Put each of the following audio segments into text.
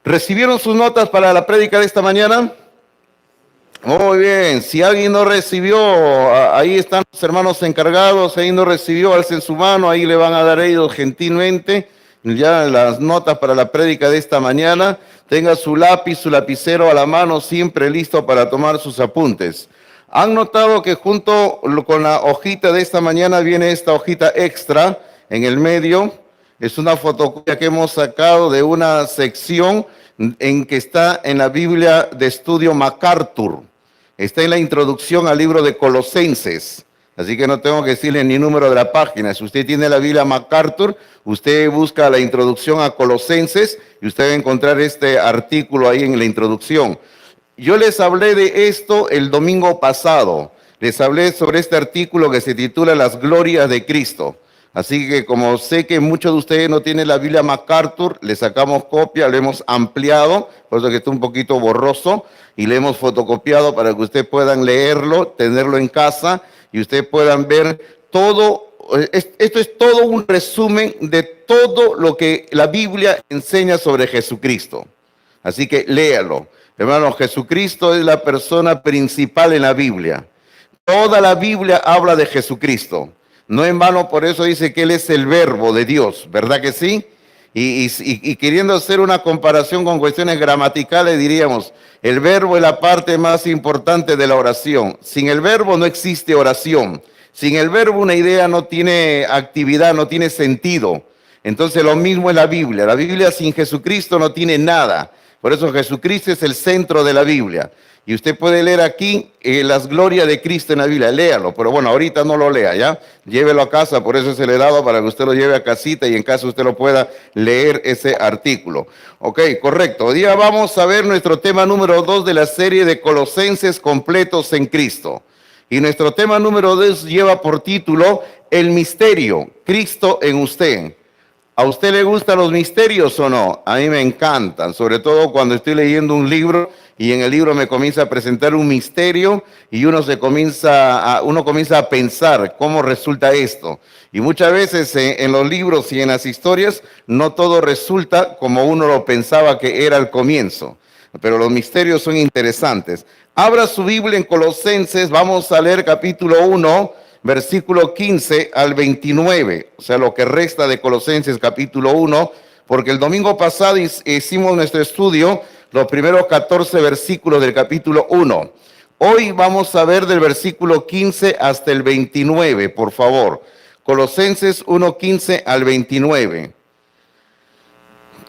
¿Recibieron sus notas para la prédica de esta mañana? Muy bien, si alguien no recibió, ahí están los hermanos encargados, ahí no recibió, alcen su mano, ahí le van a dar ellos gentilmente ya las notas para la prédica de esta mañana. Tenga su lápiz, su lapicero a la mano, siempre listo para tomar sus apuntes. ¿Han notado que junto con la hojita de esta mañana viene esta hojita extra en el medio? Es una fotocopia que hemos sacado de una sección en que está en la Biblia de Estudio MacArthur. Está en la introducción al libro de Colosenses. Así que no tengo que decirle ni número de la página. Si usted tiene la Biblia MacArthur, usted busca la introducción a Colosenses y usted va a encontrar este artículo ahí en la introducción. Yo les hablé de esto el domingo pasado. Les hablé sobre este artículo que se titula Las glorias de Cristo. Así que como sé que muchos de ustedes no tienen la Biblia MacArthur, le sacamos copia, lo hemos ampliado, por eso que está un poquito borroso, y le hemos fotocopiado para que ustedes puedan leerlo, tenerlo en casa, y ustedes puedan ver todo. Esto es todo un resumen de todo lo que la Biblia enseña sobre Jesucristo. Así que léalo. Hermano, Jesucristo es la persona principal en la Biblia. Toda la Biblia habla de Jesucristo. No en vano, por eso dice que Él es el verbo de Dios, ¿verdad que sí? Y queriendo hacer una comparación con cuestiones gramaticales, diríamos, el verbo es la parte más importante de la oración. Sin el verbo no existe oración. Sin el verbo una idea no tiene actividad, no tiene sentido. Entonces lo mismo es la Biblia. La Biblia sin Jesucristo no tiene nada. Por eso Jesucristo es el centro de la Biblia. Y usted puede leer aquí las glorias de Cristo en la Biblia, léalo, pero bueno, ahorita no lo lea, ¿ya? Llévelo a casa, por eso se le he dado para que usted lo lleve a casita y en caso usted lo pueda leer ese artículo. Ok, correcto. Hoy día vamos a ver nuestro tema número 2 de la serie de Colosenses completos en Cristo. Y nuestro tema número 2 lleva por título El misterio, Cristo en usted. ¿A usted le gustan los misterios o no? A mí me encantan, sobre todo cuando estoy leyendo un libro y en el libro me comienza a presentar un misterio y uno comienza a pensar cómo resulta esto. Y muchas veces en los libros y en las historias no todo resulta como uno lo pensaba que era al comienzo. Pero los misterios son interesantes. Abra su Biblia en Colosenses, vamos a leer capítulo 1, versículo 15 al 29, o sea, lo que resta de Colosenses capítulo 1, porque el domingo pasado hicimos nuestro estudio, los primeros 14 versículos del capítulo 1. Hoy vamos a ver del versículo 15 hasta el 29, por favor. Colosenses 1, 15 al 29.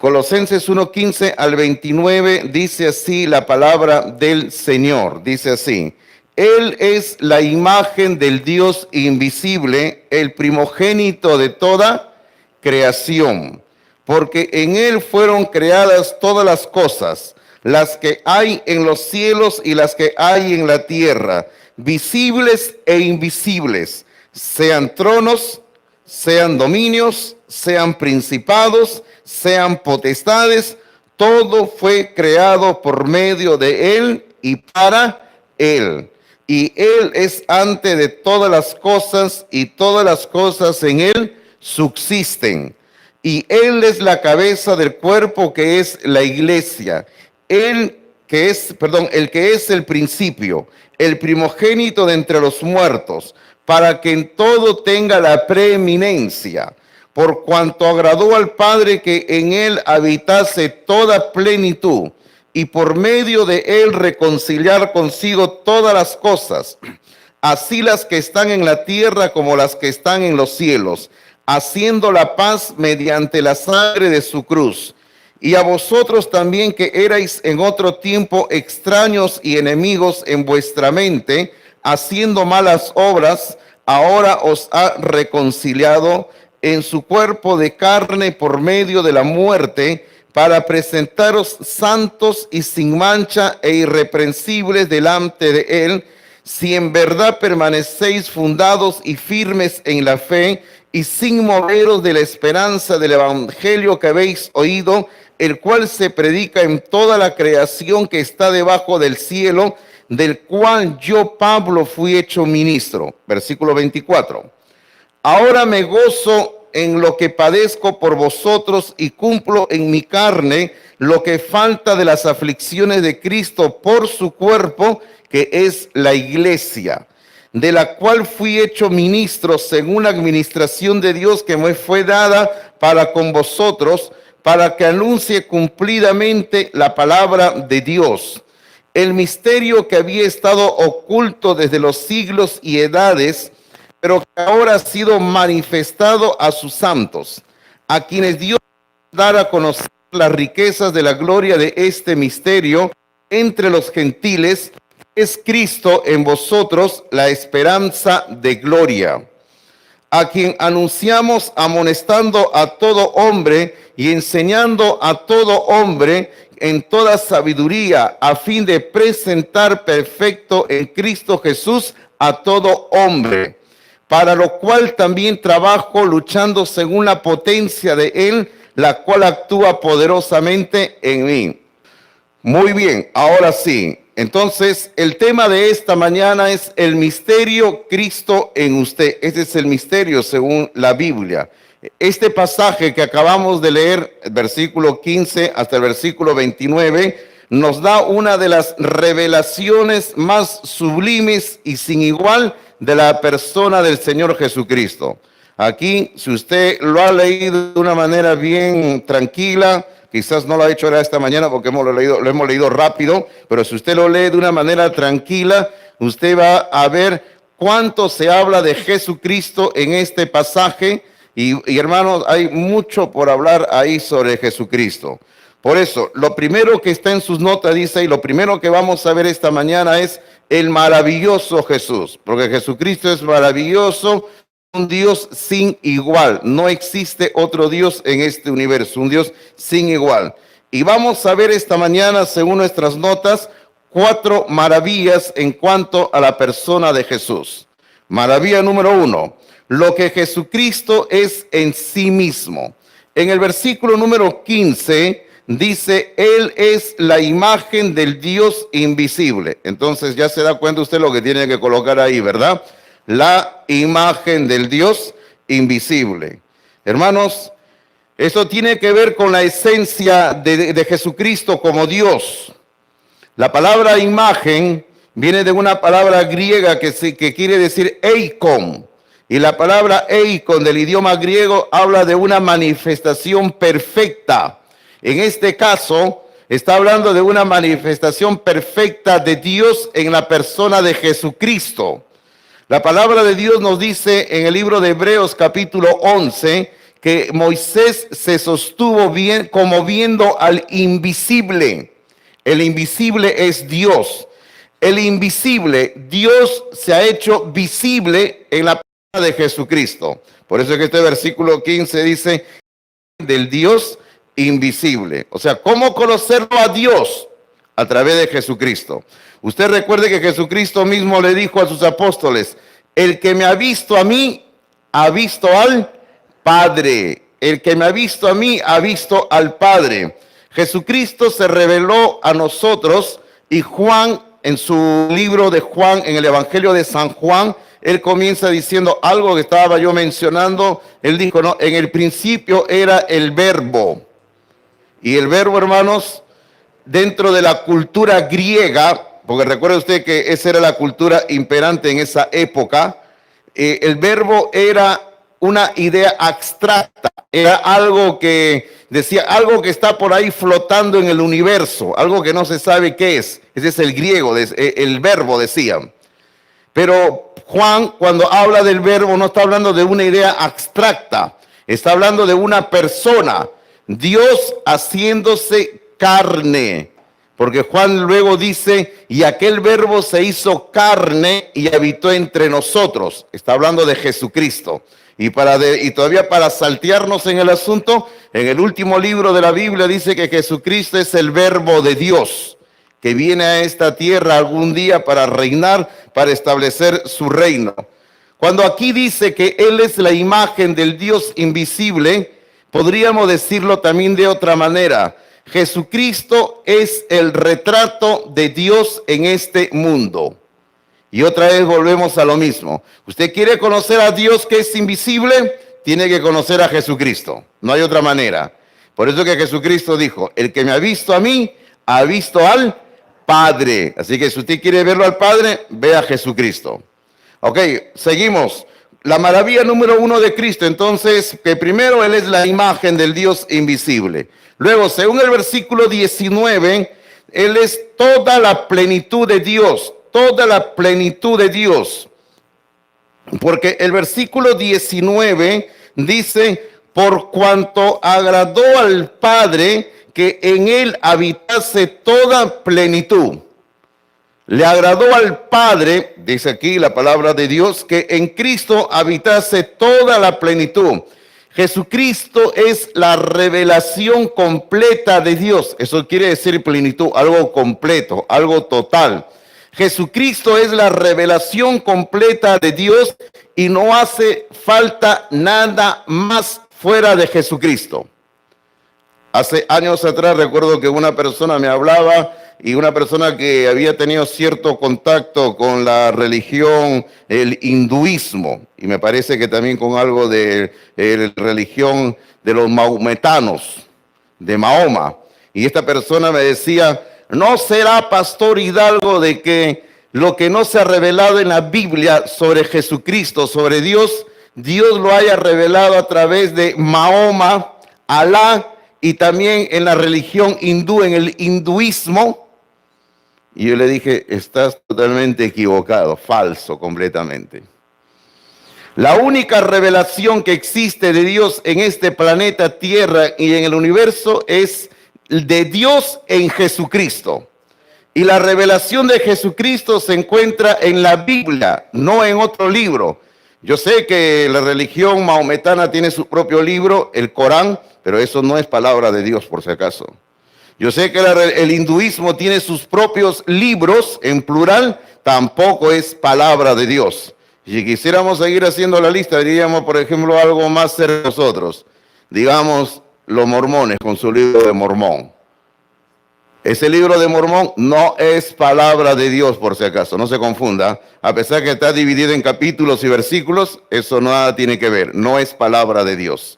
Colosenses 1, 15 al 29 dice así la palabra del Señor, dice así. Él es la imagen del Dios invisible, el primogénito de toda creación, porque en Él fueron creadas todas las cosas, las que hay en los cielos y las que hay en la tierra, visibles e invisibles, sean tronos, sean dominios, sean principados, sean potestades, todo fue creado por medio de Él y para Él. Y Él es antes de todas las cosas y todas las cosas en Él subsisten. Y Él es la cabeza del cuerpo que es la iglesia. El que es el principio, el primogénito de entre los muertos, para que en todo tenga la preeminencia. Por cuanto agradó al Padre que en Él habitase toda plenitud, y por medio de Él reconciliar consigo todas las cosas, así las que están en la tierra como las que están en los cielos, haciendo la paz mediante la sangre de su cruz. Y a vosotros también que erais en otro tiempo extraños y enemigos en vuestra mente, haciendo malas obras, ahora os ha reconciliado en su cuerpo de carne por medio de la muerte, para presentaros santos y sin mancha e irreprensibles delante de Él, si en verdad permanecéis fundados y firmes en la fe y sin moveros de la esperanza del evangelio que habéis oído, el cual se predica en toda la creación que está debajo del cielo, del cual yo, Pablo, fui hecho ministro. Versículo 24. Ahora me gozo en lo que padezco por vosotros y cumplo en mi carne lo que falta de las aflicciones de Cristo por su cuerpo, que es la iglesia, de la cual fui hecho ministro según la administración de Dios que me fue dada para con vosotros, para que anuncie cumplidamente la palabra de Dios, el misterio que había estado oculto desde los siglos y edades, pero que ahora ha sido manifestado a sus santos, a quienes Dios dará a conocer las riquezas de la gloria de este misterio entre los gentiles, es Cristo en vosotros, la esperanza de gloria, a quien anunciamos amonestando a todo hombre y enseñando a todo hombre en toda sabiduría, a fin de presentar perfecto en Cristo Jesús a todo hombre, para lo cual también trabajo luchando según la potencia de Él, la cual actúa poderosamente en mí. Muy bien, ahora sí. Entonces, el tema de esta mañana es el misterio Cristo en usted. Este es el misterio según la Biblia. Este pasaje que acabamos de leer, el versículo 15 hasta el versículo 29, nos da una de las revelaciones más sublimes y sin igual de la persona del Señor Jesucristo. Aquí, si usted lo ha leído de una manera bien tranquila, quizás no lo ha hecho ahora esta mañana porque lo hemos leído rápido, pero si usted lo lee de una manera tranquila, usted va a ver cuánto se habla de Jesucristo en este pasaje. Y hermanos, hay mucho por hablar ahí sobre Jesucristo. Por eso, lo primero que está en sus notas dice, y lo primero que vamos a ver esta mañana es el maravilloso Jesús, porque Jesucristo es maravilloso, un Dios sin igual. No existe otro Dios en este universo, un Dios sin igual. Y vamos a ver esta mañana, según nuestras notas, 4 maravillas en cuanto a la persona de Jesús. Maravilla número 1, lo que Jesucristo es en sí mismo. En el versículo número 15 dice, Él es la imagen del Dios invisible. Entonces ya se da cuenta usted lo que tiene que colocar ahí, ¿verdad? La imagen del Dios invisible. Hermanos, esto tiene que ver con la esencia de Jesucristo como Dios. La palabra imagen viene de una palabra griega que quiere decir eikon. Y la palabra eikon del idioma griego habla de una manifestación perfecta. En este caso, está hablando de una manifestación perfecta de Dios en la persona de Jesucristo. La palabra de Dios nos dice en el libro de Hebreos capítulo 11 que Moisés se sostuvo bien como viendo al invisible. El invisible es Dios. El invisible, Dios se ha hecho visible en la persona de Jesucristo. Por eso es que este versículo 15 dice del Dios invisible. O sea, ¿cómo conocerlo a Dios? A través de Jesucristo. Usted recuerde que Jesucristo mismo le dijo a sus apóstoles, el que me ha visto a mí, ha visto al Padre. El que me ha visto a mí, ha visto al Padre. Jesucristo se reveló a nosotros y Juan, en su libro de Juan, en el Evangelio de San Juan, él comienza diciendo algo que estaba yo mencionando. Él dijo, no, en el principio era el verbo. Y el verbo, hermanos, dentro de la cultura griega, porque recuerde usted que esa era la cultura imperante en esa época, el verbo era una idea abstracta, era algo que decía, algo que está por ahí flotando en el universo, algo que no se sabe qué es. Ese es el griego, el verbo decía. Pero Juan, cuando habla del verbo, no está hablando de una idea abstracta, está hablando de una persona, Dios haciéndose carne. Porque Juan luego dice, y aquel verbo se hizo carne y habitó entre nosotros. Está hablando de Jesucristo. Y todavía para saltearnos en el asunto, en el último libro de la Biblia dice que Jesucristo es el verbo de Dios, que viene a esta tierra algún día para reinar, para establecer su reino. Cuando aquí dice que Él es la imagen del Dios invisible, podríamos decirlo también de otra manera. Jesucristo es el retrato de Dios en este mundo. Y otra vez volvemos a lo mismo. ¿Usted quiere conocer a Dios que es invisible? tiene que conocer a Jesucristo. No hay otra manera. Por eso que Jesucristo dijo, el que me ha visto a mí, ha visto al Padre. Así que si usted quiere verlo al Padre, ve a Jesucristo. Ok, seguimos. La maravilla número 1 de Cristo, entonces, que primero Él es la imagen del Dios invisible. Luego, según el versículo 19, Él es toda la plenitud de Dios, toda la plenitud de Dios. Porque el versículo 19 dice, por cuanto agradó al Padre que en Él habitase toda plenitud. Le agradó al Padre, dice aquí la palabra de Dios, que en Cristo habitase toda la plenitud. Jesucristo es la revelación completa de Dios. Eso quiere decir plenitud, algo completo, algo total. Jesucristo es la revelación completa de Dios y no hace falta nada más fuera de Jesucristo. Hace años atrás recuerdo que una persona me hablaba y una persona que había tenido cierto contacto con la religión, el hinduismo, y me parece que también con algo de la religión de los maometanos, de Mahoma. Y esta persona me decía, ¿no será, pastor Hidalgo, de que lo que no se ha revelado en la Biblia sobre Jesucristo, sobre Dios, Dios lo haya revelado a través de Mahoma, Alá, y también en la religión hindú, en el hinduismo? Y yo le dije, estás totalmente equivocado, falso completamente. La única revelación que existe de Dios en este planeta Tierra y en el universo es de Dios en Jesucristo. Y la revelación de Jesucristo se encuentra en la Biblia, no en otro libro. Yo sé que la religión maometana tiene su propio libro, el Corán, pero eso no es palabra de Dios, por si acaso. Yo sé que el hinduismo tiene sus propios libros, en plural, tampoco es palabra de Dios. Si quisiéramos seguir haciendo la lista, diríamos, por ejemplo, algo más cerca de nosotros. Digamos, los mormones con su libro de Mormón. Ese libro de Mormón no es palabra de Dios, por si acaso, no se confunda. A pesar que está dividido en capítulos y versículos, eso nada tiene que ver, no es palabra de Dios.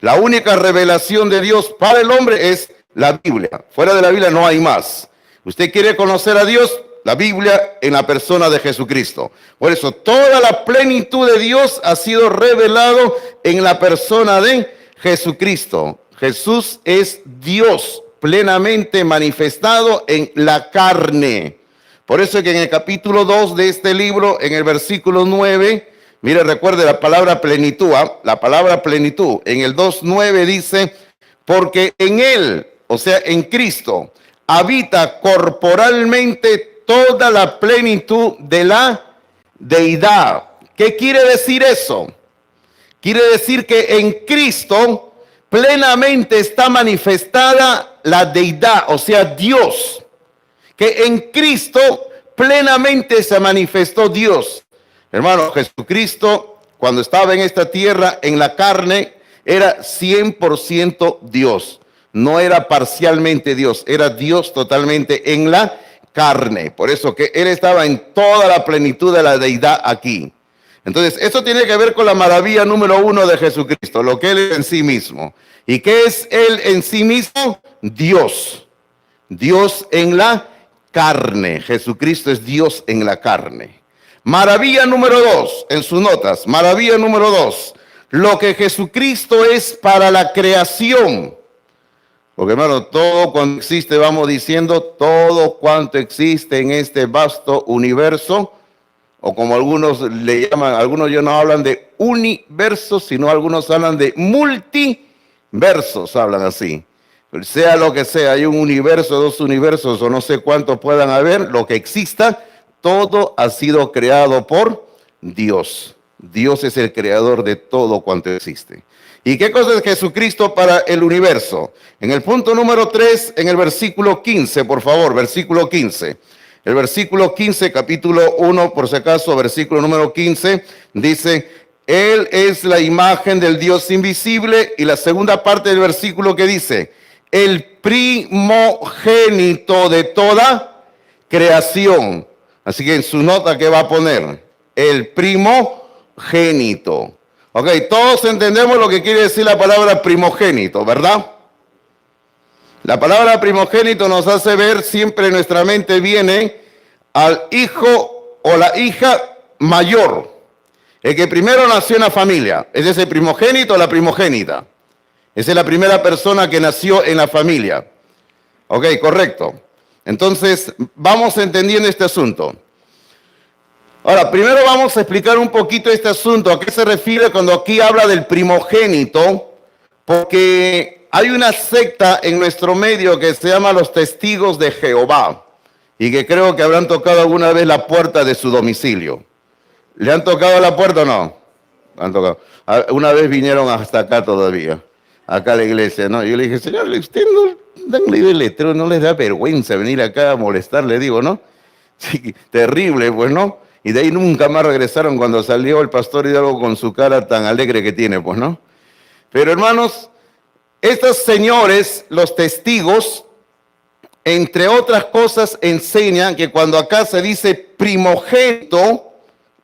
La única revelación de Dios para el hombre es la Biblia. Fuera de la Biblia no hay más. Usted quiere conocer a Dios, la Biblia en la persona de Jesucristo. Por eso toda la plenitud de Dios ha sido revelado en la persona de Jesucristo. Jesús es Dios plenamente manifestado en la carne. Por eso es que en el capítulo 2 de este libro, en el versículo 9, mire, recuerde la palabra plenitud, la palabra plenitud. En el 2:9 dice, porque en Él, o sea, en Cristo, habita corporalmente toda la plenitud de la deidad. ¿Qué quiere decir eso? Quiere decir que en Cristo plenamente está manifestada la deidad, o sea, Dios. Que en Cristo plenamente se manifestó Dios. Hermano, Jesucristo, cuando estaba en esta tierra, en la carne, era 100% Dios. No era parcialmente Dios, era Dios totalmente en la carne. Por eso que Él estaba en toda la plenitud de la deidad aquí. Entonces, esto tiene que ver con la maravilla número 1 de Jesucristo, lo que Él es en sí mismo. ¿Y qué es Él en sí mismo? Dios. Dios en la carne. Jesucristo es Dios en la carne. Maravilla número 2, en sus notas, maravilla número 2, lo que Jesucristo es para la creación. Porque hermano, todo cuanto existe, vamos diciendo, todo cuanto existe en este vasto universo, o como algunos le llaman, algunos ya no hablan de universos, sino algunos hablan de multiversos, hablan así. Sea lo que sea, hay un universo, dos universos, o no sé cuántos puedan haber, lo que exista, todo ha sido creado por Dios. Dios es el creador de todo cuanto existe. ¿Y qué cosa es Jesucristo para el universo? En el punto número 3, en el versículo 15, por favor, versículo 15. El versículo 15, capítulo 1, por si acaso, versículo número 15, dice, Él es la imagen del Dios invisible. Y la segunda parte del versículo que dice, el primogénito de toda creación. Así que en su nota, ¿qué va a poner? El primogénito. Ok, todos entendemos lo que quiere decir la palabra primogénito, ¿verdad? La palabra primogénito nos hace ver, siempre en nuestra mente viene al hijo o la hija mayor. El que primero nació en la familia. Ese es el primogénito o la primogénita. Esa es la primera persona que nació en la familia. Ok, correcto. Entonces, vamos entendiendo este asunto. Ahora, primero vamos a explicar un poquito este asunto. ¿A qué se refiere cuando aquí habla del primogénito? Porque hay una secta en nuestro medio que se llama los Testigos de Jehová y que creo que habrán tocado alguna vez la puerta de su domicilio. ¿Le han tocado la puerta o no? Han tocado. Una vez vinieron hasta acá todavía, acá a la iglesia, ¿no? Y yo le dije, señor, usted no dan leído el letrero, no les da vergüenza venir acá a molestar, le digo, ¿no? Sí, terrible, pues, ¿no? Y de ahí nunca más regresaron cuando salió el pastor Hidalgo con su cara tan alegre que tiene, pues, ¿no? Pero, hermanos, estos señores, los testigos, entre otras cosas, enseñan que cuando acá se dice primogénito,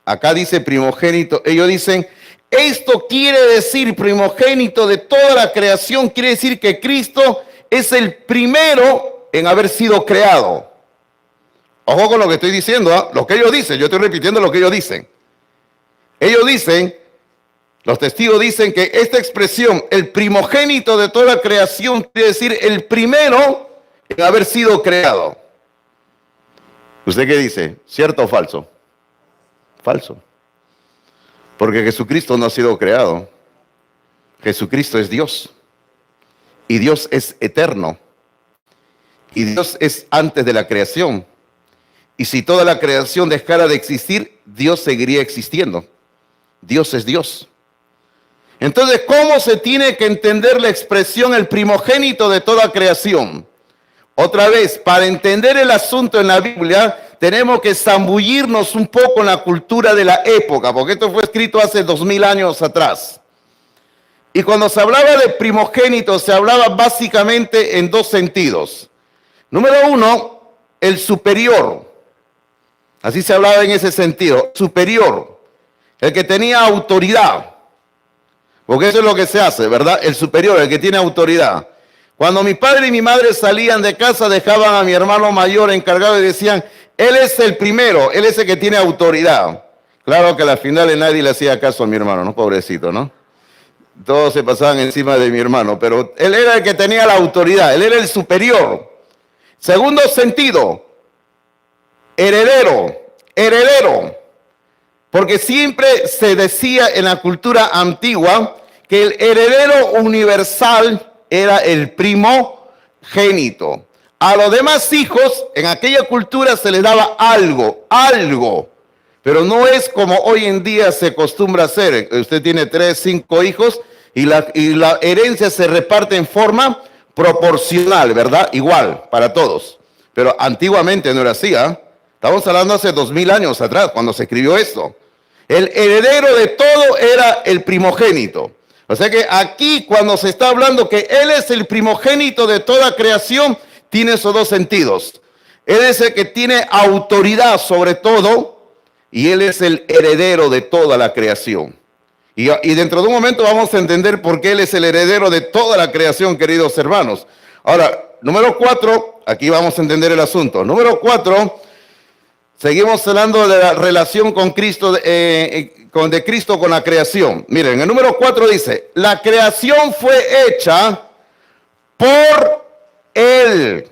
acá dice primogénito, ellos dicen, esto quiere decir primogénito de toda la creación, quiere decir que Cristo es el primero en haber sido creado. Ojo con lo que estoy diciendo, ¿eh? Lo que ellos dicen, yo estoy repitiendo lo que ellos dicen. Ellos dicen, los testigos dicen que esta expresión, el primogénito de toda la creación, quiere decir el primero en haber sido creado. ¿Usted qué dice? ¿Cierto o falso? Falso. Porque Jesucristo no ha sido creado. Jesucristo es Dios. Y Dios es eterno. Y Dios es antes de la creación. Y si toda la creación dejara de existir, Dios seguiría existiendo. Dios es Dios. Entonces, ¿cómo se tiene que entender la expresión el primogénito de toda creación? Otra vez, para entender el asunto en la Biblia, tenemos que zambullirnos un poco en la cultura de la época, porque esto fue escrito hace 2000 años atrás. Y cuando se hablaba de primogénito, se hablaba básicamente en dos sentidos. Número uno, el superior. Así se hablaba en ese sentido, superior. El que tenía autoridad. Porque eso es lo que se hace, ¿verdad? El superior, el que tiene autoridad. Cuando mi padre y mi madre salían de casa, dejaban a mi hermano mayor encargado y decían, él es el primero, él es el que tiene autoridad. Claro que al final nadie le hacía caso a mi hermano, ¿no? Pobrecito, ¿no? Todos se pasaban encima de mi hermano, pero él era el que tenía la autoridad, él era el superior. Segundo sentido, heredero. Porque siempre se decía en la cultura antigua que el heredero universal era el primogénito. A los demás hijos, en aquella cultura se les daba algo, pero no es como hoy en día se acostumbra a hacer. Usted tiene 3, 5 hijos y la herencia se reparte en forma proporcional, ¿verdad? Igual para todos. Pero antiguamente no era así, ¿ah? Estamos hablando hace 2000 años atrás, cuando se escribió esto. El heredero de todo era el primogénito. O sea que aquí cuando se está hablando que Él es el primogénito de toda creación, tiene esos dos sentidos. Él es el que tiene autoridad sobre todo y Él es el heredero de toda la creación. Y dentro de un momento vamos a entender por qué Él es el heredero de toda la creación, queridos hermanos. Ahora, número 4, aquí vamos a entender el asunto. Número 4, seguimos hablando de la relación con Cristo, de Cristo con la creación. Miren, el número 4 dice, la creación fue hecha por Él.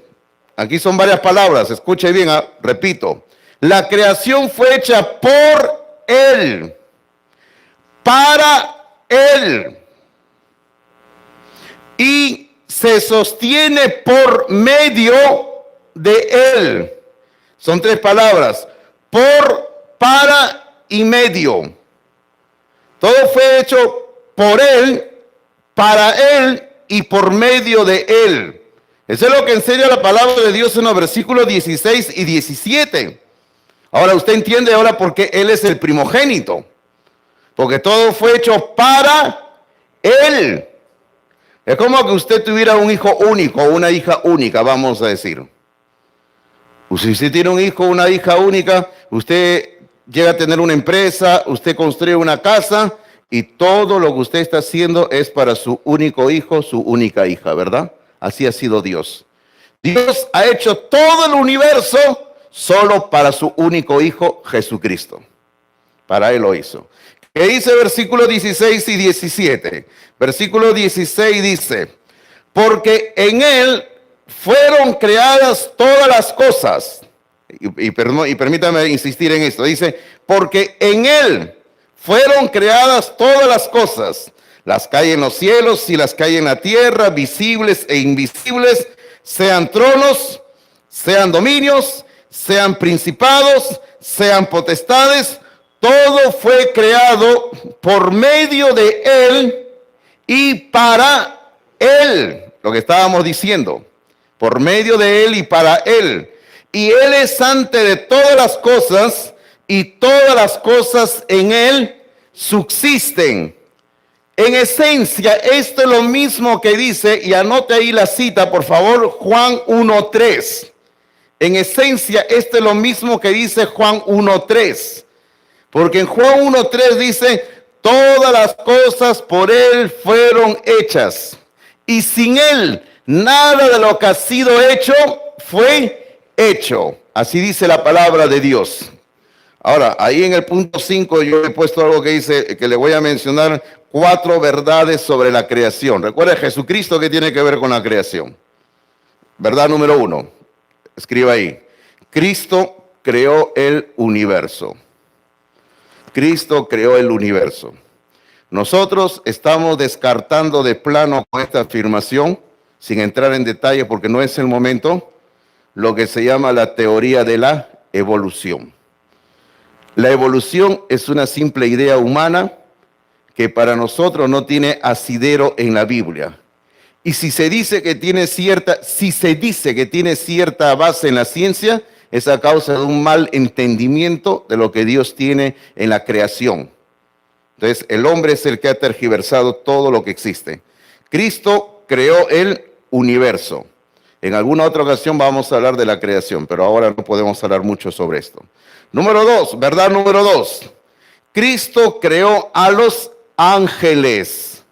Aquí son varias palabras, escuche bien, repito. La creación fue hecha por Él, para Él, y se sostiene por medio de Él. Son 3 palabras, por, para y medio. Todo fue hecho por Él, para Él y por medio de Él. Eso es lo que enseña la palabra de Dios en los versículos 16 y 17. Ahora usted entiende ahora por qué Él es el primogénito. Porque todo fue hecho para Él. Es como que usted tuviera un hijo único o una hija única, vamos a decir. Si usted tiene un hijo o una hija única, usted llega a tener una empresa, usted construye una casa Y todo lo que usted está haciendo es para su único hijo, su única hija, ¿verdad? Así ha sido Dios. Dios ha hecho todo el universo solo para su único hijo, Jesucristo. Para él lo hizo. ¿Qué dice versículos 16 y 17? Versículo 16 dice, porque en él fueron creadas todas las cosas. Y permítame insistir en esto. Dice, porque en él fueron creadas todas las cosas, las que hay en los cielos y las que hay en la tierra, visibles e invisibles, sean tronos, sean dominios, sean principados, sean potestades. Todo fue creado por medio de él y para él. Lo que estábamos diciendo, por medio de él y para él. Y él es antes de todas las cosas, y todas las cosas en él subsisten. En esencia, esto es lo mismo que dice, y anote ahí la cita, por favor, Juan 1:3. En esencia, esto es lo mismo que dice Juan 1:3. Porque en Juan 1:3 dice, todas las cosas por él fueron hechas. Y sin él, nada de lo que ha sido hecho fue hecho. Así dice la palabra de Dios. Ahora, ahí en el punto 5 yo he puesto algo que dice, que le voy a mencionar 4 verdades sobre la creación. Recuerda Jesucristo, que tiene que ver con la creación. Verdad número 1, escriba ahí. Cristo creó el universo. Cristo creó el universo. Nosotros estamos descartando de plano con esta afirmación, sin entrar en detalle porque no es el momento, lo que se llama la teoría de la evolución. La evolución es una simple idea humana que para nosotros no tiene asidero en la Biblia. Y si se dice que tiene cierta base en la ciencia, es a causa de un mal entendimiento de lo que Dios tiene en la creación. Entonces, el hombre es el que ha tergiversado todo lo que existe. Cristo creó el universo. En alguna otra ocasión vamos a hablar de la creación, pero ahora no podemos hablar mucho sobre esto. Número 2, verdad número 2. Cristo creó a los ángeles.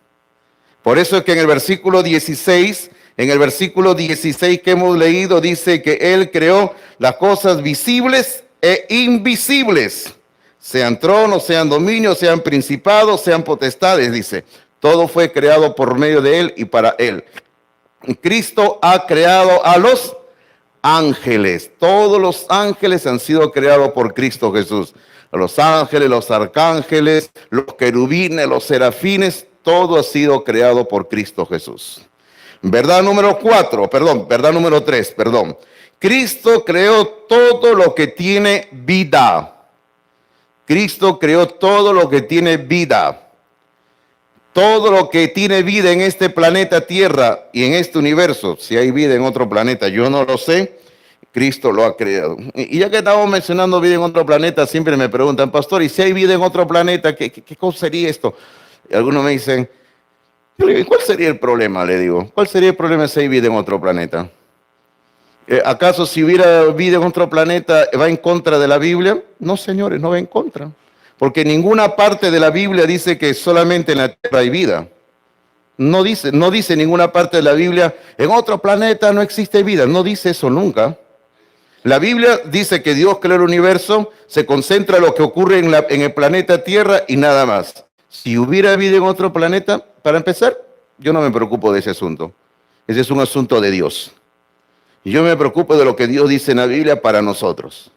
Por eso es que en el versículo 16, que hemos leído, dice que Él creó las cosas visibles e invisibles. Sean tronos, sean dominios, sean principados, sean potestades, dice. Todo fue creado por medio de Él y para Él. Cristo ha creado a los ángeles. Todos los ángeles han sido creados por Cristo Jesús. Los ángeles, los arcángeles, los querubines, los serafines, todo ha sido creado por Cristo Jesús. Verdad número 3. Cristo creó todo lo que tiene vida. Cristo creó todo lo que tiene vida. Todo lo que tiene vida en este planeta Tierra y en este universo. Si hay vida en otro planeta, yo no lo sé. Cristo lo ha creado. Y ya que estamos mencionando vida en otro planeta, siempre me preguntan, pastor, ¿y si hay vida en otro planeta? ¿Qué cosa sería esto? Y algunos me dicen, ¿cuál sería el problema? Le digo, ¿cuál sería el problema si hay vida en otro planeta? ¿Acaso si hubiera vida en otro planeta va en contra de la Biblia? No, señores, no va en contra. Porque ninguna parte de la Biblia dice que solamente en la tierra hay vida. No dice ninguna parte de la Biblia, en otro planeta no existe vida. No dice eso nunca. La Biblia dice que Dios creó el universo, se concentra en lo que ocurre en el planeta Tierra y nada más. Si hubiera vida en otro planeta, para empezar, yo no me preocupo de ese asunto. Ese es un asunto de Dios. Y yo me preocupo de lo que Dios dice en la Biblia para nosotros.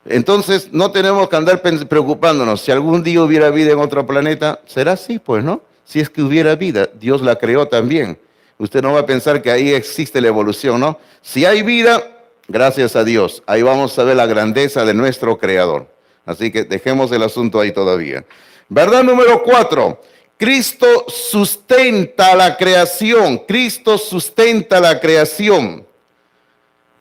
Entonces, no tenemos que andar preocupándonos. Si algún día hubiera vida en otro planeta, será así, pues, ¿no? Si es que hubiera vida, Dios la creó también. Usted no va a pensar que ahí existe la evolución, ¿no? Si hay vida, gracias a Dios. Ahí vamos a ver la grandeza de nuestro Creador. Así que dejemos el asunto ahí todavía. Verdad número 4. Cristo sustenta la creación. Cristo sustenta la creación.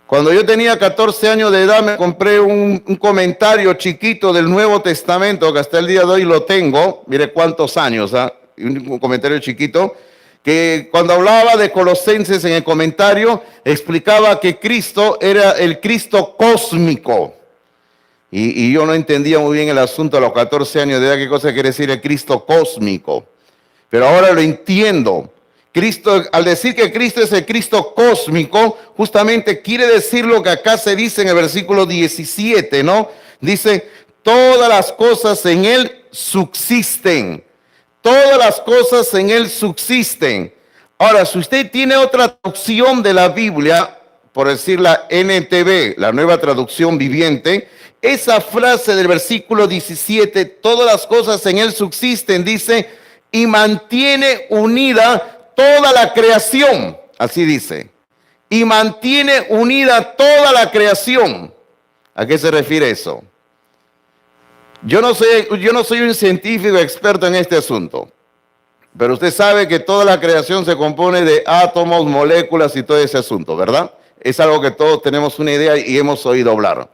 Cuando yo tenía 14 años de edad me compré un comentario chiquito del Nuevo Testamento, que hasta el día de hoy lo tengo. Mire cuántos años, un comentario chiquito, que cuando hablaba de Colosenses en el comentario, explicaba que Cristo era el Cristo cósmico. Y yo no entendía muy bien el asunto a los 14 años de edad, qué cosa quiere decir el Cristo cósmico. Pero ahora lo entiendo. Cristo, al decir que Cristo es el Cristo cósmico, justamente quiere decir lo que acá se dice en el versículo 17, ¿no? Dice, todas las cosas en Él subsisten. Todas las cosas en Él subsisten. Ahora, si usted tiene otra traducción de la Biblia, por decir la NTV, la Nueva Traducción Viviente, esa frase del versículo 17, todas las cosas en Él subsisten, dice, y mantiene unida toda la creación. Así dice. Y mantiene unida toda la creación. ¿A qué se refiere eso? Yo no soy un científico experto en este asunto. Pero usted sabe que toda la creación se compone de átomos, moléculas y todo ese asunto, ¿verdad? Es algo que todos tenemos una idea y hemos oído hablar.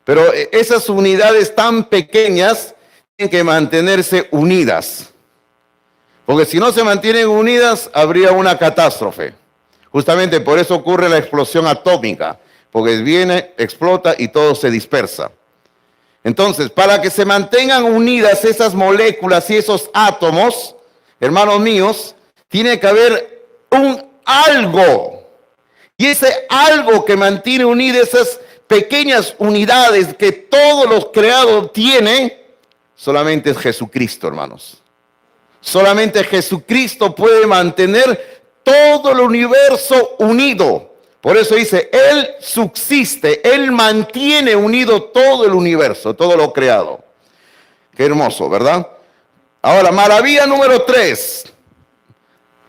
Pero esas unidades tan pequeñas tienen que mantenerse unidas. Porque si no se mantienen unidas, habría una catástrofe. Justamente por eso ocurre la explosión atómica. Porque viene, explota y todo se dispersa. Entonces, para que se mantengan unidas esas moléculas y esos átomos, hermanos míos, tiene que haber un algo. Y ese algo que mantiene unidas esas pequeñas unidades que todos los creados tienen, solamente es Jesucristo, hermanos. Solamente Jesucristo puede mantener todo el universo unido. Por eso dice, Él subsiste, Él mantiene unido todo el universo, todo lo creado. Qué hermoso, ¿verdad? Ahora, maravilla número 3.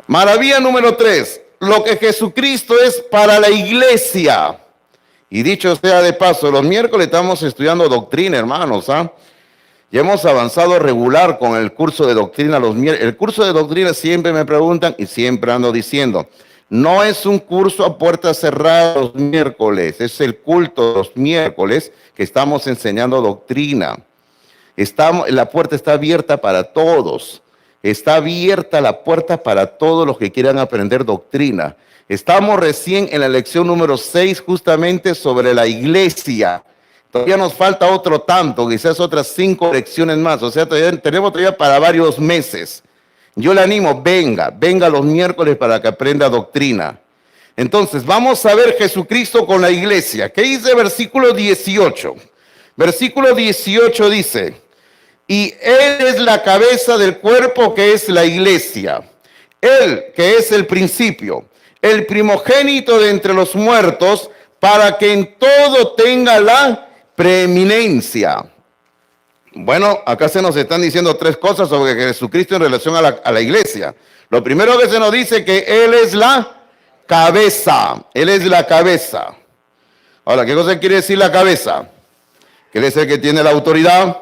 Maravilla número 3. Lo que Jesucristo es para la iglesia. Y dicho sea de paso, los miércoles estamos estudiando doctrina, hermanos. Ya hemos avanzado regular con el curso de doctrina. El curso de doctrina siempre me preguntan y siempre ando diciendo, no es un curso a puertas cerradas los miércoles, es el culto de los miércoles que estamos enseñando doctrina. La puerta está abierta para todos. Está abierta la puerta para todos los que quieran aprender doctrina. Estamos recién en la lección número 6 justamente sobre la iglesia. Todavía nos falta otro tanto, quizás otras 5 lecciones más. O sea, tenemos todavía para varios meses. Yo le animo, venga los miércoles para que aprenda doctrina. Entonces, vamos a ver Jesucristo con la iglesia. ¿Qué dice versículo 18? Versículo 18 dice, y Él es la cabeza del cuerpo que es la iglesia. Él que es el principio, el primogénito de entre los muertos, para que en todo tenga la preeminencia. Bueno, acá se nos están diciendo 3 cosas sobre Jesucristo en relación a la iglesia. Lo primero que se nos dice que Él es la cabeza. Él es la cabeza. Ahora, ¿qué cosa quiere decir la cabeza? Que Él es el que tiene la autoridad,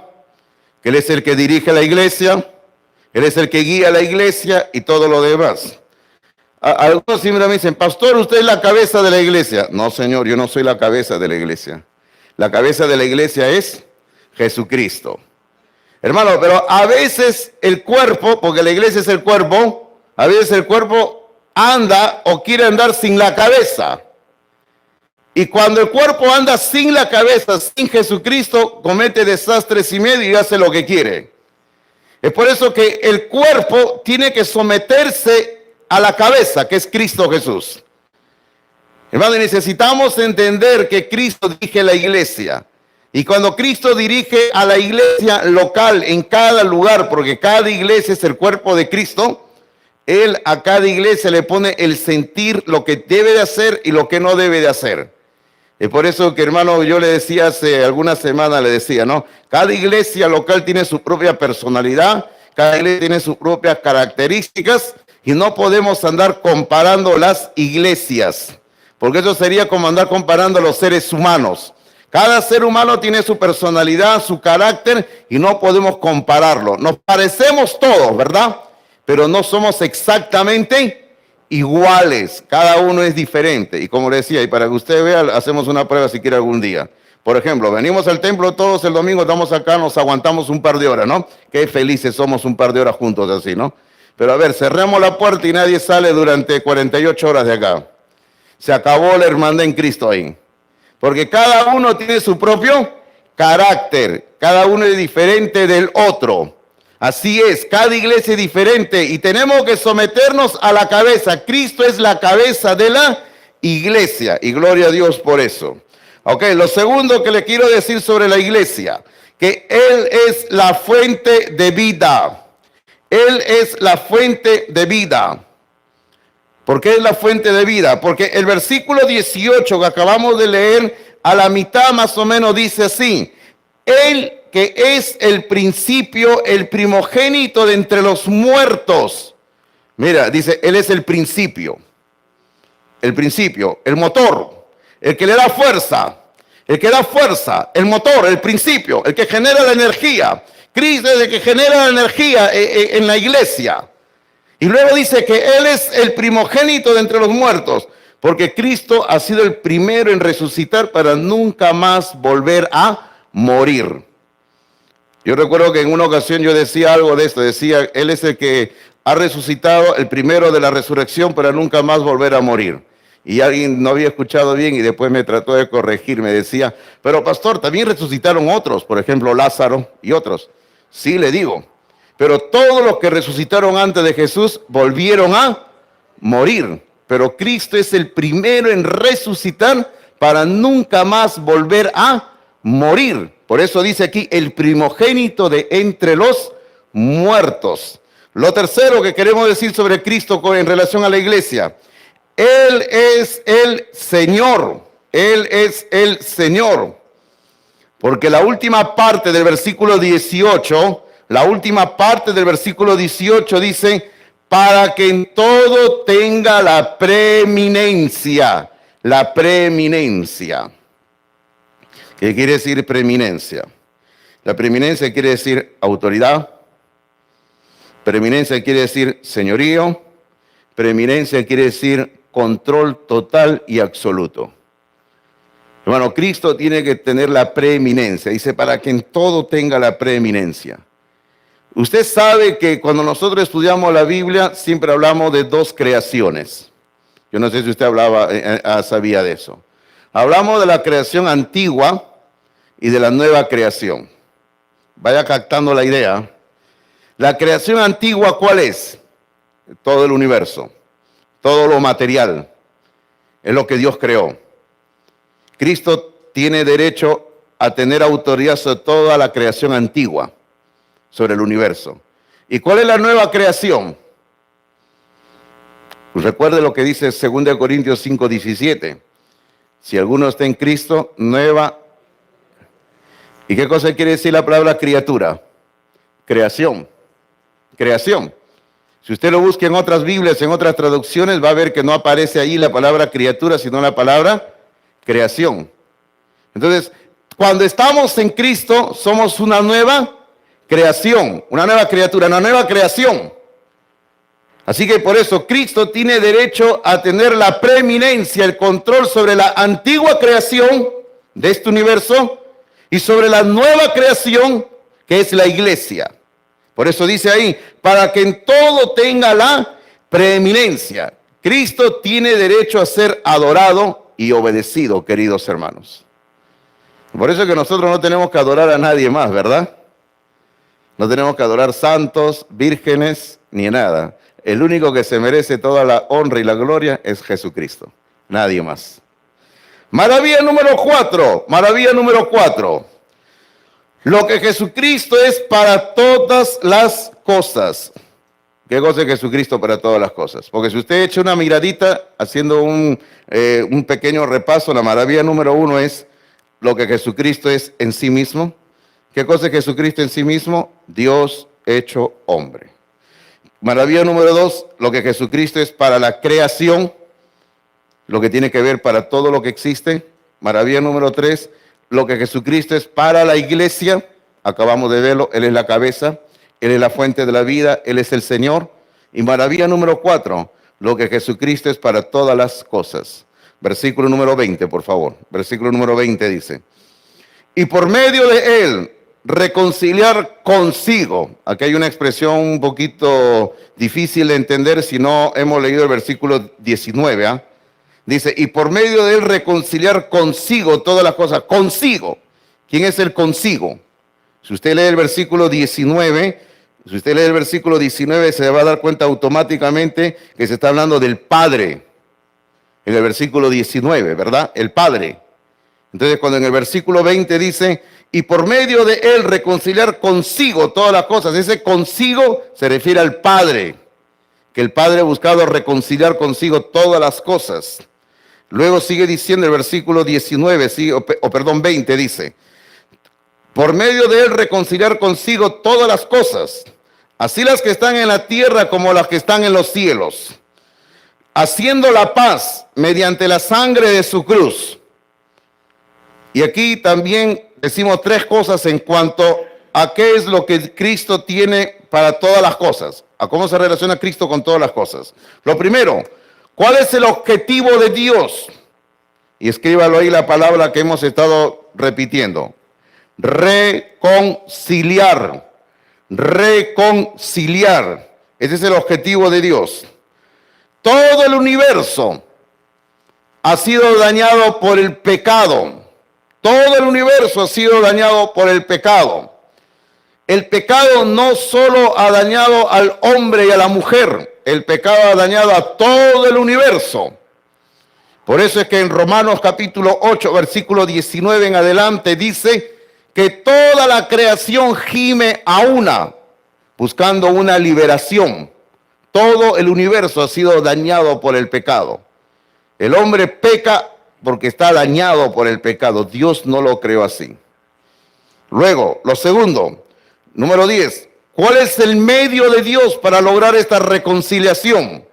que Él es el que dirige la iglesia, Él es el que guía la iglesia y todo lo demás. Algunos siempre me dicen, pastor, usted es la cabeza de la iglesia. No, señor, yo no soy la cabeza de la iglesia. La cabeza de la iglesia es Jesucristo. Hermano, pero a veces el cuerpo, porque la iglesia es el cuerpo, a veces el cuerpo anda o quiere andar sin la cabeza. Y cuando el cuerpo anda sin la cabeza, sin Jesucristo, comete desastres y medio y hace lo que quiere. Es por eso que el cuerpo tiene que someterse a la cabeza, que es Cristo Jesús. Hermano, necesitamos entender que Cristo dirige la iglesia. Y cuando Cristo dirige a la iglesia local en cada lugar, porque cada iglesia es el cuerpo de Cristo, Él a cada iglesia le pone el sentir, lo que debe de hacer y lo que no debe de hacer. Es por eso que, hermano, yo le decía hace algunas semanas, le decía, ¿no? Cada iglesia local tiene su propia personalidad, cada iglesia tiene sus propias características y no podemos andar comparando las iglesias, porque eso sería como andar comparando a los seres humanos. Cada ser humano tiene su personalidad, su carácter y no podemos compararlo. Nos parecemos todos, ¿verdad? Pero no somos exactamente iguales, cada uno es diferente. Y como le decía, y para que usted vea, hacemos una prueba si quiere algún día. Por ejemplo, venimos al templo todos el domingo, estamos acá, nos aguantamos un par de horas, ¿no? Qué felices somos un par de horas juntos así, ¿no? Pero a ver, cerremos la puerta y nadie sale durante 48 horas de acá. Se acabó la hermandad en Cristo ahí. Porque cada uno tiene su propio carácter. Cada uno es diferente del otro. Así es, cada iglesia es diferente y tenemos que someternos a la cabeza. Cristo es la cabeza de la iglesia y gloria a Dios por eso. Ok, lo segundo que le quiero decir sobre la iglesia, que Él es la fuente de vida. Él es la fuente de vida. ¿Por qué es la fuente de vida? Porque el versículo 18 que acabamos de leer, a la mitad más o menos dice así: Él que es el principio, el primogénito de entre los muertos. Mira, dice, Él es el principio, el motor, el que le da fuerza, el motor, el principio, el que genera la energía. Cristo es el que genera la energía en la iglesia. Y luego dice que Él es el primogénito de entre los muertos, porque Cristo ha sido el primero en resucitar para nunca más volver a morir. Yo recuerdo que en una ocasión yo decía algo de esto, decía, Él es el que ha resucitado, el primero de la resurrección para nunca más volver a morir. Y alguien no había escuchado bien y después me trató de corregir, me decía, pero pastor, también resucitaron otros, por ejemplo Lázaro y otros. Sí, le digo, pero todos los que resucitaron antes de Jesús volvieron a morir. Pero Cristo es el primero en resucitar para nunca más volver a morir. Por eso dice aquí, el primogénito de entre los muertos. Lo tercero que queremos decir sobre Cristo en relación a la iglesia, Él es el Señor. Él es el Señor. Porque la última parte del versículo 18, dice, para que en todo tenga la preeminencia. La preeminencia. ¿Qué quiere decir preeminencia? La preeminencia quiere decir autoridad. Preeminencia quiere decir señorío. Preeminencia quiere decir control total y absoluto. Hermano, Cristo tiene que tener la preeminencia. Dice, para que en todo tenga la preeminencia. Usted sabe que cuando nosotros estudiamos la Biblia, siempre hablamos de dos creaciones. Yo no sé si usted sabía de eso. Hablamos de la creación antigua y de la nueva creación. Vaya captando la idea. La creación antigua, ¿cuál es? Todo el universo, todo lo material, es lo que Dios creó. Cristo tiene derecho a tener autoridad sobre toda la creación antigua, sobre el universo. ¿Y cuál es la nueva creación? Pues recuerde lo que dice 2 Corintios 5:17. Si alguno está en Cristo, nueva. ¿Y qué cosa quiere decir la palabra criatura? Creación. Creación. Si usted lo busca en otras Biblias, en otras traducciones, va a ver que no aparece ahí la palabra criatura, sino la palabra creación. Entonces, cuando estamos en Cristo, somos una nueva creación, una nueva criatura, una nueva creación. Así que por eso Cristo tiene derecho a tener la preeminencia, el control sobre la antigua creación de este universo y sobre la nueva creación que es la iglesia. Por eso dice ahí, para que en todo tenga la preeminencia. Cristo tiene derecho a ser adorado y obedecido, queridos hermanos. Por eso es que nosotros no tenemos que adorar a nadie más, ¿verdad? No tenemos que adorar santos, vírgenes, ni nada. El único que se merece toda la honra y la gloria es Jesucristo. Nadie más. Maravilla número 4. Maravilla número 4. Lo que Jesucristo es para todas las cosas. ¿Qué cosa es Jesucristo para todas las cosas? Porque si usted echa una miradita haciendo un pequeño repaso, la maravilla número 1 es lo que Jesucristo es en sí mismo. ¿Qué cosa es Jesucristo en sí mismo? Dios hecho hombre. Maravilla número 2, lo que Jesucristo es para la creación, lo que tiene que ver para todo lo que existe. Maravilla número 3, lo que Jesucristo es para la iglesia. Acabamos de verlo, Él es la cabeza, Él es la fuente de la vida, Él es el Señor. Y maravilla número 4, lo que Jesucristo es para todas las cosas. Versículo número 20, por favor. Versículo número 20 dice, y por medio de Él, reconciliar consigo. Aquí hay una expresión un poquito difícil de entender si no hemos leído el versículo 19. Dice, y por medio de Él reconciliar consigo todas las cosas. Consigo. ¿Quién es el consigo? Si usted lee el versículo 19, se va a dar cuenta automáticamente que se está hablando del Padre. En el versículo 19, ¿verdad? El Padre. Entonces, cuando en el versículo 20 dice, y por medio de él reconciliar consigo todas las cosas, ese consigo se refiere al Padre, que el Padre ha buscado reconciliar consigo todas las cosas. Luego sigue diciendo el versículo 19, 20 dice, por medio de él reconciliar consigo todas las cosas, así las que están en la tierra como las que están en los cielos, haciendo la paz mediante la sangre de su cruz. Y aquí también decimos tres cosas en cuanto a qué es lo que Cristo tiene para todas las cosas, a cómo se relaciona Cristo con todas las cosas. Lo primero, ¿cuál es el objetivo de Dios? Y escríbalo ahí la palabra que hemos estado repitiendo. Reconciliar. Reconciliar. Ese es el objetivo de Dios. Todo el universo ha sido dañado por el pecado. Todo el universo ha sido dañado por el pecado. El pecado no solo ha dañado al hombre y a la mujer, el pecado ha dañado a todo el universo. Por eso es que en Romanos capítulo 8, versículo 19 en adelante dice que toda la creación gime a una, buscando una liberación. Todo el universo ha sido dañado por el pecado. El hombre peca porque está dañado por el pecado. Dios no lo creó así. Luego, lo segundo, número 10. ¿Cuál es el medio de Dios para lograr esta reconciliación?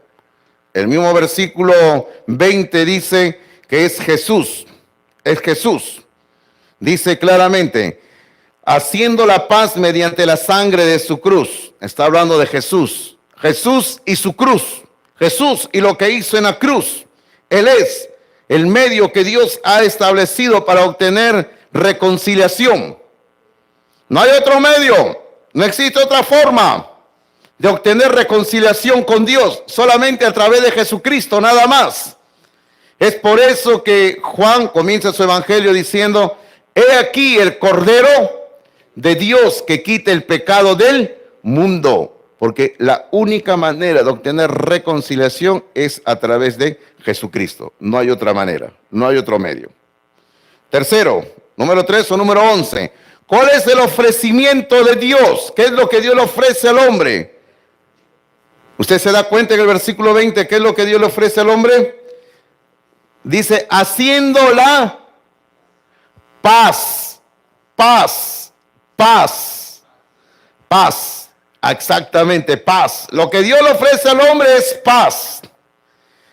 El mismo versículo 20 dice que es Jesús. Es Jesús. Dice claramente, haciendo la paz mediante la sangre de su cruz. Está hablando de Jesús. Jesús y su cruz. Jesús y lo que hizo en la cruz. Él es el medio que Dios ha establecido para obtener reconciliación. No hay otro medio, no existe otra forma de obtener reconciliación con Dios, solamente a través de Jesucristo, nada más. Es por eso que Juan comienza su evangelio diciendo, he aquí el Cordero de Dios que quita el pecado del mundo. Porque la única manera de obtener reconciliación es a través de Jesucristo. No hay otra manera, no hay otro medio. Tercero, número 3 o número 11. ¿Cuál es el ofrecimiento de Dios? ¿Qué es lo que Dios le ofrece al hombre? ¿Usted se da cuenta en el versículo 20 qué es lo que Dios le ofrece al hombre? Dice, haciendo la paz, paz, paz, paz. Exactamente, paz. Lo que Dios le ofrece al hombre es paz.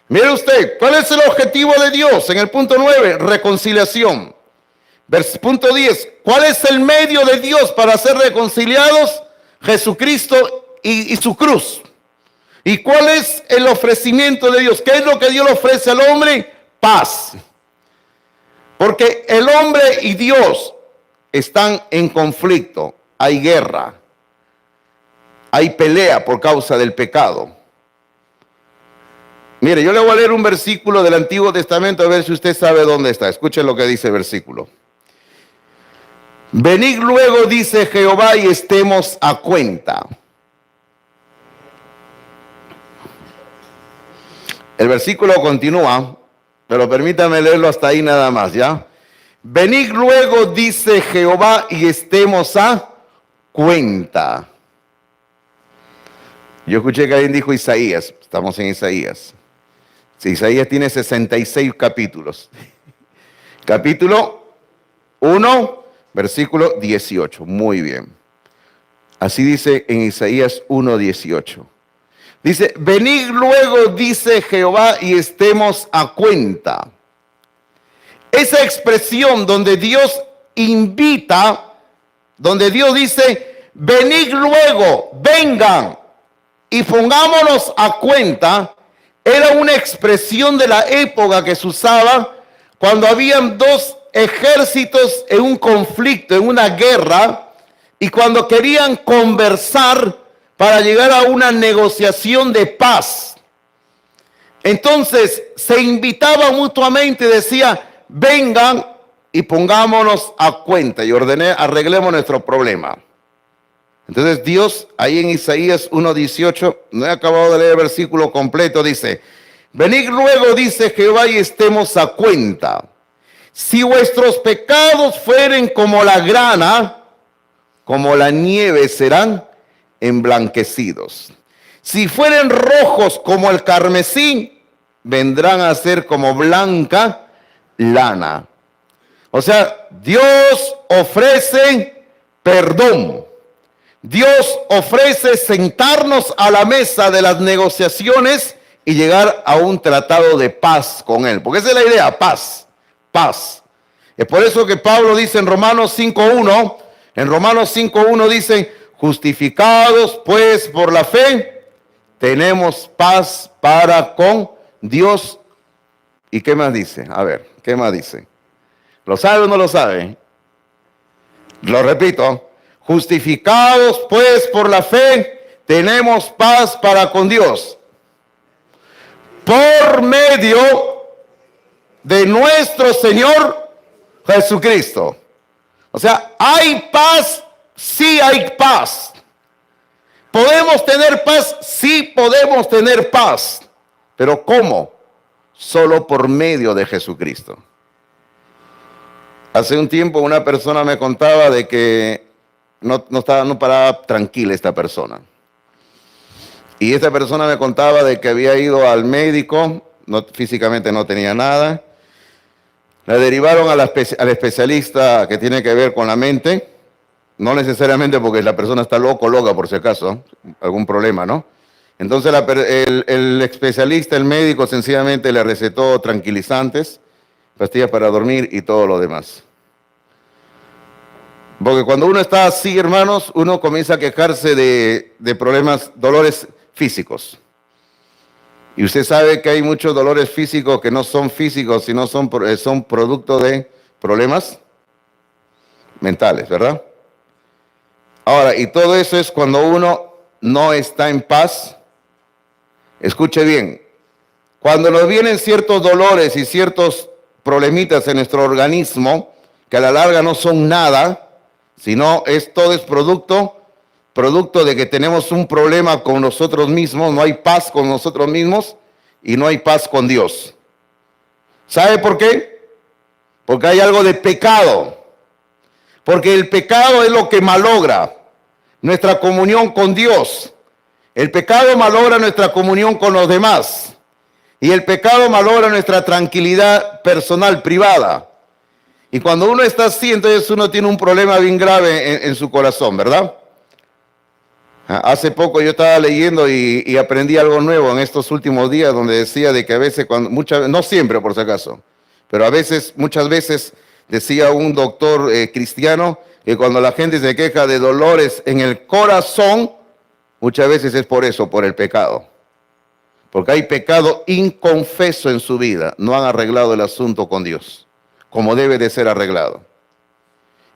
Mire usted, ¿cuál es el objetivo de Dios? En el punto 9, reconciliación. Punto 10, ¿cuál es el medio de Dios para ser reconciliados? Jesucristo y su cruz. ¿Y cuál es el ofrecimiento de Dios? ¿Qué es lo que Dios le ofrece al hombre? Paz. Porque el hombre y Dios están en conflicto, hay guerra. Hay pelea por causa del pecado. Mire, yo le voy a leer un versículo del Antiguo Testamento a ver si usted sabe dónde está. Escuchen lo que dice el versículo. Venid luego, dice Jehová, y estemos a cuenta. El versículo continúa, pero permítame leerlo hasta ahí nada más, ¿ya? Venid luego, dice Jehová, y estemos a cuenta. Yo escuché que alguien dijo Isaías, estamos en Isaías. Sí, Isaías tiene 66 capítulos. Capítulo 1, versículo 18, muy bien. Así dice en Isaías 1:18. Dice, venid luego, dice Jehová, y estemos a cuenta. Esa expresión donde Dios invita, donde Dios dice, venid luego, vengan. Y pongámonos a cuenta, era una expresión de la época que se usaba cuando habían dos ejércitos en un conflicto, en una guerra, y cuando querían conversar para llegar a una negociación de paz. Entonces se invitaban mutuamente, decía, vengan y pongámonos a cuenta y arreglemos nuestro problema. Entonces Dios, ahí en Isaías 1:18, no he acabado de leer el versículo completo, dice, venid luego, dice Jehová, y estemos a cuenta. Si vuestros pecados fueren como la grana, como la nieve serán emblanquecidos. Si fueren rojos como el carmesí, vendrán a ser como blanca lana. O sea, Dios ofrece perdón. Dios ofrece sentarnos a la mesa de las negociaciones y llegar a un tratado de paz con Él. Porque esa es la idea, paz, paz. Es por eso que Pablo dice en Romanos 5:1, dice, justificados pues por la fe, tenemos paz para con Dios. ¿Y qué más dice? A ver, ¿qué más dice? ¿Lo sabe o no lo sabe? Lo repito. Justificados pues por la fe, tenemos paz para con Dios. Por medio de nuestro Señor Jesucristo. O sea, ¿hay paz? Sí hay paz. ¿Podemos tener paz? Sí podemos tener paz. ¿Pero cómo? Solo por medio de Jesucristo. Hace un tiempo una persona me contaba de que no paraba tranquila esta persona. Y esta persona me contaba de que había ido al médico, físicamente no tenía nada. La derivaron al especialista que tiene que ver con la mente. No necesariamente porque la persona está loca por si acaso, algún problema, ¿no? Entonces el especialista, el médico, sencillamente le recetó tranquilizantes, pastillas para dormir y todo lo demás. Porque cuando uno está así, hermanos, uno comienza a quejarse de problemas, dolores físicos. Y usted sabe que hay muchos dolores físicos que no son físicos, sino son producto de problemas mentales, ¿verdad? Ahora, y todo eso es cuando uno no está en paz. Escuche bien, cuando nos vienen ciertos dolores y ciertos problemitas en nuestro organismo, que a la larga no son nada, sino todo es producto de que tenemos un problema con nosotros mismos, no hay paz con nosotros mismos y no hay paz con Dios. ¿Sabe por qué? Porque hay algo de pecado. Porque el pecado es lo que malogra nuestra comunión con Dios. El pecado malogra nuestra comunión con los demás. Y el pecado malogra nuestra tranquilidad personal, privada. Y cuando uno está así, entonces uno tiene un problema bien grave en su corazón, ¿verdad? Hace poco yo estaba leyendo y aprendí algo nuevo en estos últimos días, donde decía de que a veces, no siempre por si acaso, pero muchas veces decía un doctor cristiano que cuando la gente se queja de dolores en el corazón, muchas veces es por eso, por el pecado. Porque hay pecado inconfeso en su vida, no han arreglado el asunto con Dios como debe de ser arreglado.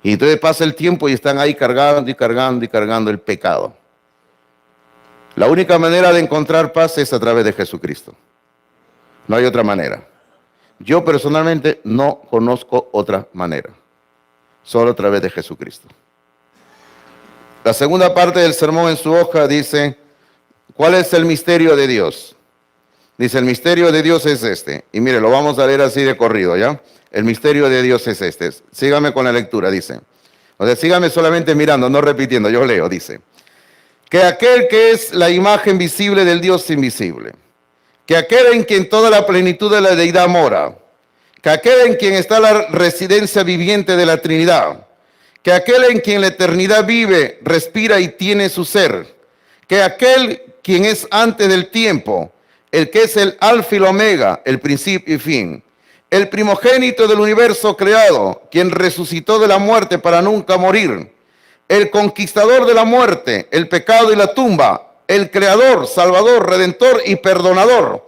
Y entonces pasa el tiempo y están ahí cargando el pecado. La única manera de encontrar paz es a través de Jesucristo. No hay otra manera. Yo personalmente no conozco otra manera. Solo a través de Jesucristo. La segunda parte del sermón en su hoja dice, ¿cuál es el misterio de Dios? Dice, el misterio de Dios es este. Y mire, lo vamos a leer así de corrido, ¿ya? El misterio de Dios es este. Sígame con la lectura, dice. O sea, sígame solamente mirando, no repitiendo. Yo leo, dice. Que aquel que es la imagen visible del Dios invisible. Que aquel en quien toda la plenitud de la deidad mora. Que aquel en quien está la residencia viviente de la Trinidad. Que aquel en quien la eternidad vive, respira y tiene su ser. Que aquel quien es antes del tiempo, el que es el alfa y el omega, el principio y fin. El primogénito del universo creado, quien resucitó de la muerte para nunca morir. El conquistador de la muerte, el pecado y la tumba. El creador, salvador, redentor y perdonador.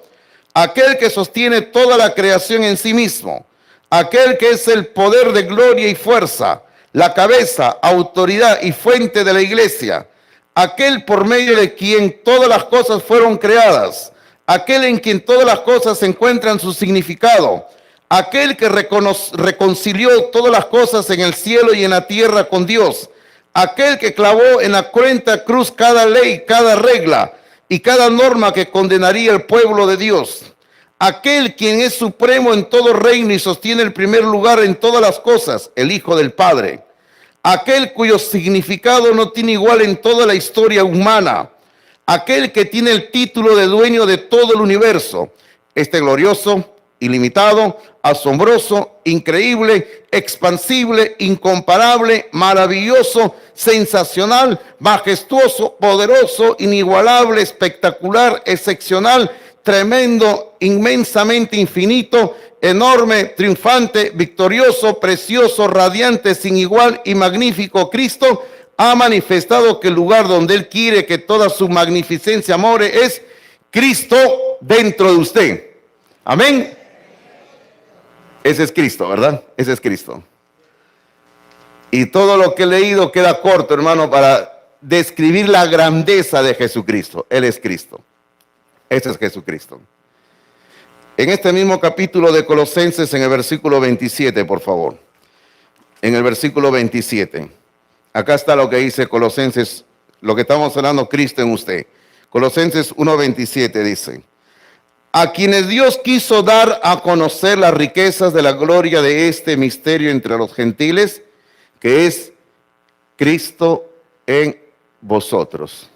Aquel que sostiene toda la creación en sí mismo. Aquel que es el poder de gloria y fuerza. La cabeza, autoridad y fuente de la iglesia. Aquel por medio de quien todas las cosas fueron creadas. Aquel en quien todas las cosas encuentran su significado. aquel que reconcilió todas las cosas en el cielo y en la tierra con Dios, aquel que clavó en la cruenta cruz cada ley, cada regla y cada norma que condenaría al pueblo de Dios, aquel quien es supremo en todo reino y sostiene el primer lugar en todas las cosas, el Hijo del Padre, aquel cuyo significado no tiene igual en toda la historia humana, aquel que tiene el título de dueño de todo el universo, este glorioso, ilimitado, asombroso, increíble, expansible, incomparable, maravilloso, sensacional, majestuoso, poderoso, inigualable, espectacular, excepcional, tremendo, inmensamente infinito, enorme, triunfante, victorioso, precioso, radiante, sin igual y magnífico Cristo, ha manifestado que el lugar donde Él quiere que toda su magnificencia more es Cristo dentro de usted. Amén. Ese es Cristo, ¿verdad? Ese es Cristo. Y todo lo que he leído queda corto, hermano, para describir la grandeza de Jesucristo. Él es Cristo. Ese es Jesucristo. En este mismo capítulo de Colosenses, en el versículo 27, por favor. En el versículo 27. Acá está lo que dice Colosenses, lo que estamos hablando, Cristo en usted. Colosenses 1:27 dice: a quienes Dios quiso dar a conocer las riquezas de la gloria de este misterio entre los gentiles, que es Cristo en vosotros.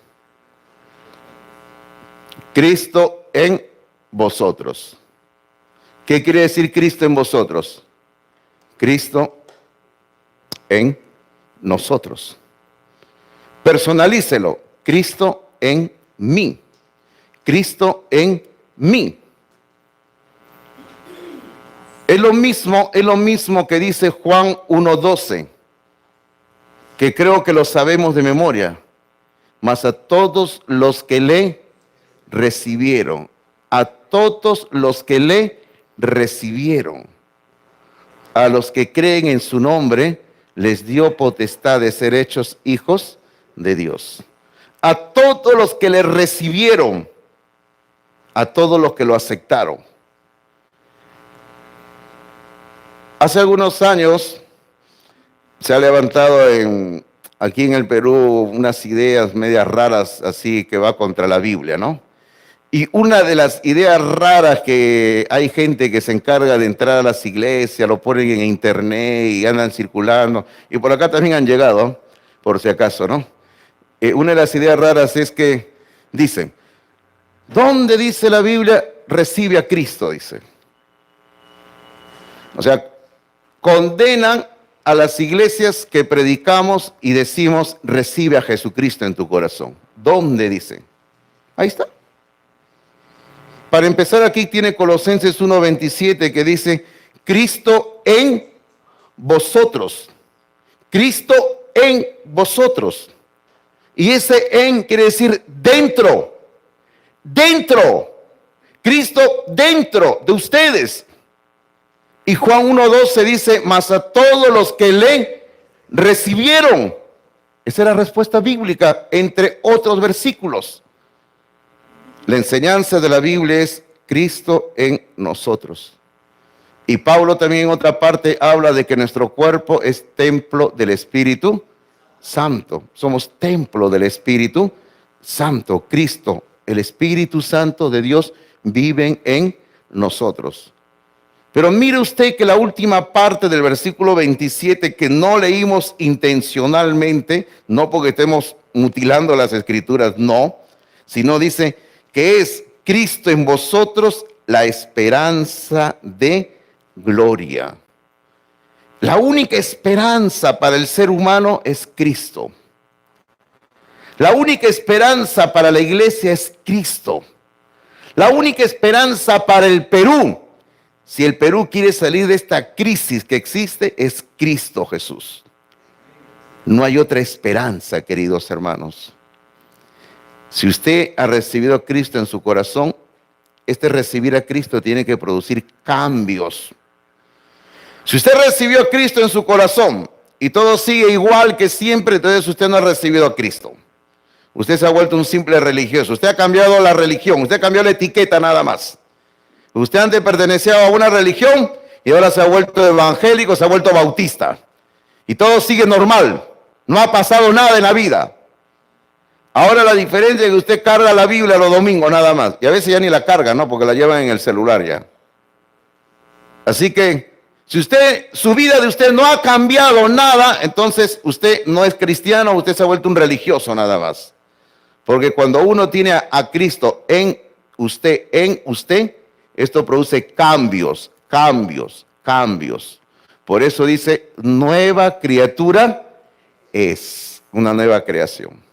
Cristo en vosotros. ¿Qué quiere decir Cristo en vosotros? Cristo en nosotros. Personalícelo. Cristo en mí. Cristo en mí. Es lo mismo que dice Juan 1:12, que creo que lo sabemos de memoria. Mas a todos los que le recibieron, a todos los que le recibieron, a los que creen en su nombre, les dio potestad de ser hechos hijos de Dios. A todos los que le recibieron, a todos los que lo aceptaron. Hace algunos años se ha levantado aquí en el Perú unas ideas medias raras así que va contra la Biblia, ¿no? Y una de las ideas raras que hay gente que se encarga de entrar a las iglesias, lo ponen en internet y andan circulando, y por acá también han llegado, por si acaso, ¿no? Una de las ideas raras es que dicen, ¿dónde dice la Biblia recibe a Cristo? Dice. O sea, condenan a las iglesias que predicamos y decimos recibe a Jesucristo en tu corazón. ¿Dónde dice? Ahí está. Para empezar, aquí tiene Colosenses 1:27 que dice Cristo en vosotros. Cristo en vosotros. Y ese en quiere decir dentro. Dentro. Cristo dentro de ustedes. Y Juan 1:12 dice, mas a todos los que le recibieron. Esa es la respuesta bíblica, entre otros versículos. La enseñanza de la Biblia es Cristo en nosotros. Y Pablo también en otra parte habla de que nuestro cuerpo es templo del Espíritu Santo. Somos templo del Espíritu Santo. Cristo, el Espíritu Santo de Dios viven en nosotros. Pero mire usted que la última parte del versículo 27 que no leímos intencionalmente, no porque estemos mutilando las escrituras, no, sino dice que es Cristo en vosotros la esperanza de gloria. La única esperanza para el ser humano es Cristo. La única esperanza para la iglesia es Cristo. La única esperanza para el Perú, si el Perú quiere salir de esta crisis que existe, es Cristo Jesús. No hay otra esperanza, queridos hermanos. Si usted ha recibido a Cristo en su corazón, este recibir a Cristo tiene que producir cambios. Si usted recibió a Cristo en su corazón y todo sigue igual que siempre, entonces usted no ha recibido a Cristo. Usted se ha vuelto un simple religioso. Usted ha cambiado la religión, usted cambió la etiqueta nada más. Usted antes pertenecía a una religión y ahora se ha vuelto evangélico, se ha vuelto bautista. Y todo sigue normal. No ha pasado nada en la vida. Ahora la diferencia es que usted carga la Biblia los domingos nada más. Y a veces ya ni la carga, ¿no? Porque la llevan en el celular ya. Así que, si su vida de usted no ha cambiado nada, entonces usted no es cristiano, usted se ha vuelto un religioso nada más. Porque cuando uno tiene a Cristo en usted, esto produce cambios. Por eso dice, nueva criatura es una nueva creación.